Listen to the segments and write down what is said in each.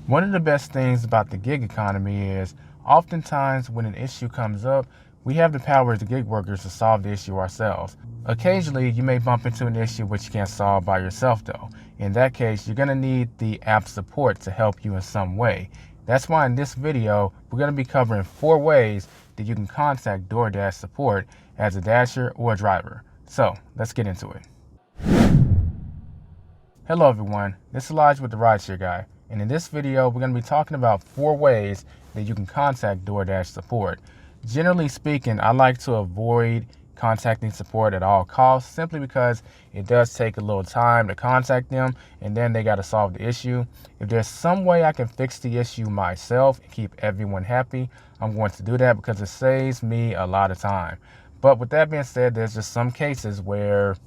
One of the best things about the gig economy is oftentimes when an issue comes up, we have the power as gig workers to solve the issue ourselves. Occasionally, you may bump into an issue which you can't solve by yourself though. In that case, you're going to need the app support to help you in some way. That's why in this video, we're going to be covering 4 ways that you can contact Doordash support as a dasher or a driver. So let's get into it. Hello everyone, this is Elijah with the Rideshare Guy, and in this video we're going to be talking about 4 ways that you can contact Doordash support. Generally speaking, I like to avoid contacting support at all costs simply because it does take a little time to contact them and then they got to solve the issue. If there's some way I can fix the issue myself and keep everyone happy, I'm going to do that because it saves me a lot of time. But with that being said, there's just some cases where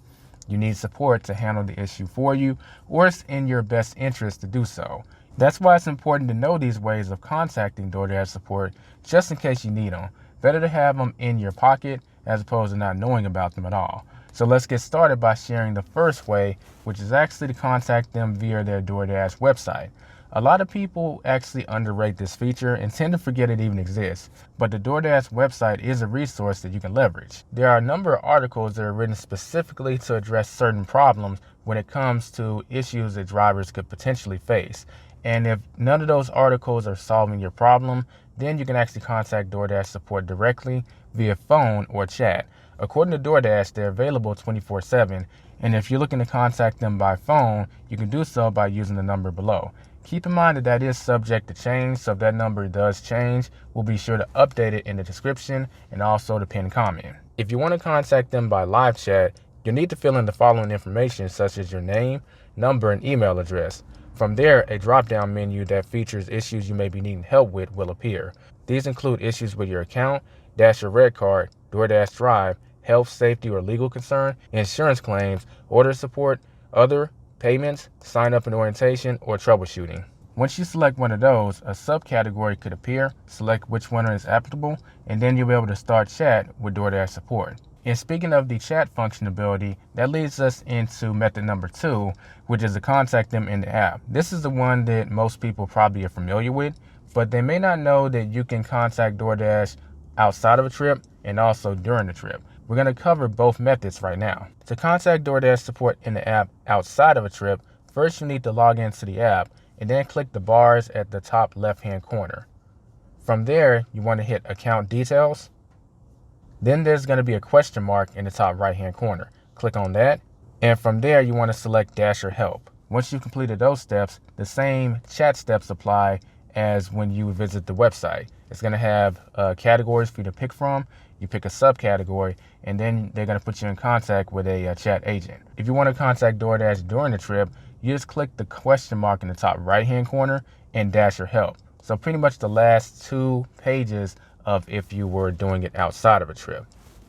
you need support to handle the issue for you, or it's in your best interest to do so. That's why it's important to know these ways of contacting Doordash support just in case you need them. Better to have them in your pocket as opposed to not knowing about them at all. So let's get started by sharing the first way, which is actually to contact them via their Doordash website. A lot of people actually underrate this feature and tend to forget it even exists, but the Doordash website is a resource that you can leverage. There are a number of articles that are written specifically to address certain problems when it comes to issues that drivers could potentially face. And if none of those articles are solving your problem, then you can actually contact Doordash support directly via phone or chat. According to Doordash, they're available 24/7, and if you're looking to contact them by phone, you can do so by using the number below. Keep in mind that that is subject to change, so if that number does change, we'll be sure to update it in the description and also the pinned comment. If you want to contact them by live chat, you'll need to fill in the following information such as your name, number, and email address. From there, a drop-down menu that features issues you may be needing help with will appear. These include issues with your account, Dasher Red Card, Doordash Drive, health, safety, or legal concern, insurance claims, order support, other, payments, sign up and orientation, or troubleshooting. Once you select one of those, a subcategory could appear. Select which one is applicable, and then you'll be able to start chat with Doordash support. And speaking of the chat functionality, that leads us into method number 2, which is to contact them in the app. This is the one that most people probably are familiar with, but they may not know that you can contact Doordash outside of a trip and also during the trip. We're going to cover both methods right now. To contact Doordash support in the app outside of a trip, first you need to log into the app and then click the bars at the top left-hand corner. From there, you want to hit account details. Then there's going to be a question mark in the top right-hand corner. Click on that, and from there you want to select Dasher help. Once you've completed those steps, the same chat steps apply as when you visit the website. It's going to have categories for you to pick from. You pick a subcategory, and then they're going to put you in contact with a chat agent. If you want to contact Doordash during the trip, you just click the question mark in the top right-hand corner and Dasher help. So pretty much the last 2 pages of if you were doing it outside of a trip.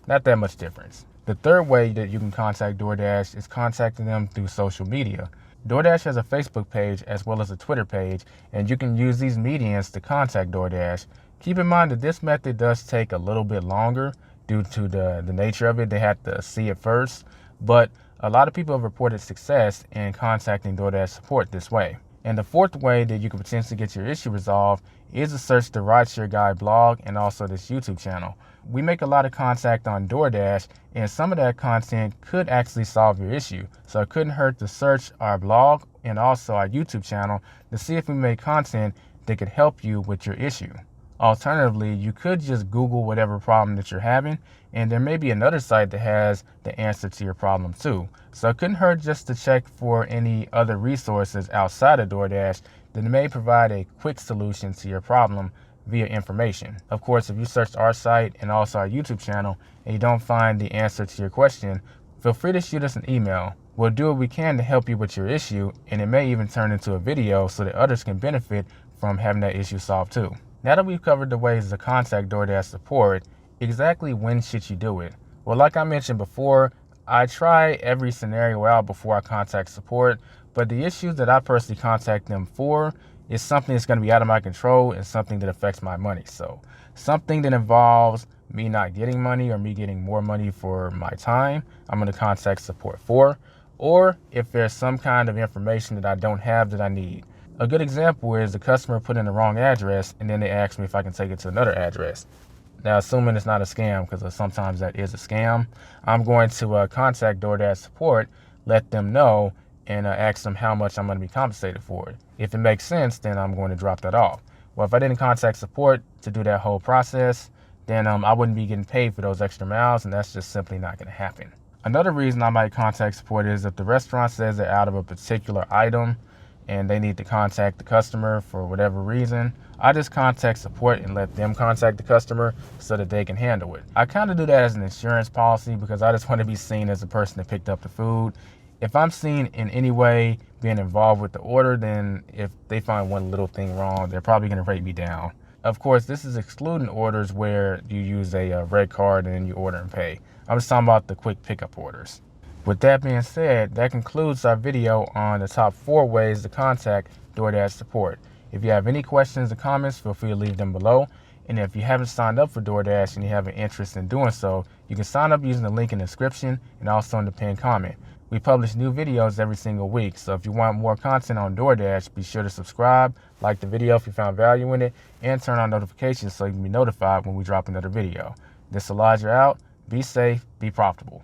Not that much difference. The third way that you can contact Doordash is contacting them through social media. Doordash has a Facebook page as well as a Twitter page, and you can use these mediums to contact Doordash. Keep in mind that this method does take a little bit longer due to the nature of it. They have to see it first, but a lot of people have reported success in contacting Doordash support this way. And the fourth way that you can potentially get your issue resolved is to search the Rideshare Guy blog and also this YouTube channel. We make a lot of contact on Doordash, and some of that content could actually solve your issue. So it couldn't hurt to search our blog and also our YouTube channel to see if we make content that could help you with your issue. Alternatively, you could just Google whatever problem that you're having, and there may be another site that has the answer to your problem too. So it couldn't hurt just to check for any other resources outside of Doordash that may provide a quick solution to your problem via information. Of course, if you search our site and also our YouTube channel and you don't find the answer to your question, feel free to shoot us an email. We'll do what we can to help you with your issue, and it may even turn into a video so that others can benefit from having that issue solved too. Now that we've covered the ways to contact Doordash support, exactly when should you do it? Well, like I mentioned before, I try every scenario out before I contact support, but the issues that I personally contact them for is something that's going to be out of my control and something that affects my money. So something that involves me not getting money or me getting more money for my time, I'm going to contact support for. Or if there's some kind of information that I don't have that I need. A good example is the customer put in the wrong address and then they ask me if I can take it to another address. Now, assuming it's not a scam, because sometimes that is a scam, I'm going to contact DoorDash Support, let them know, and ask them how much I'm going to be compensated for it. If it makes sense, then I'm going to drop that off. Well, if I didn't contact support to do that whole process, then I wouldn't be getting paid for those extra miles, and that's just simply not going to happen. Another reason I might contact support is if the restaurant says they're out of a particular item and they need to contact the customer for whatever reason, I just contact support and let them contact the customer so that they can handle it. I kind of do that as an insurance policy because I just want to be seen as the person that picked up the food. If I'm seen in any way being involved with the order, then if they find one little thing wrong, they're probably going to rate me down. Of course, this is excluding orders where you use a red card and then you order and pay. I'm just talking about the quick pickup orders. With that being said, that concludes our video on the top 4 ways to contact DoorDash support. If you have any questions or comments, feel free to leave them below. And if you haven't signed up for DoorDash and you have an interest in doing so, you can sign up using the link in the description and also in the pinned comment. We publish new videos every single week, so if you want more content on DoorDash, be sure to subscribe, like the video if you found value in it, and turn on notifications so you can be notified when we drop another video. This is Elijah out. Be safe, be profitable.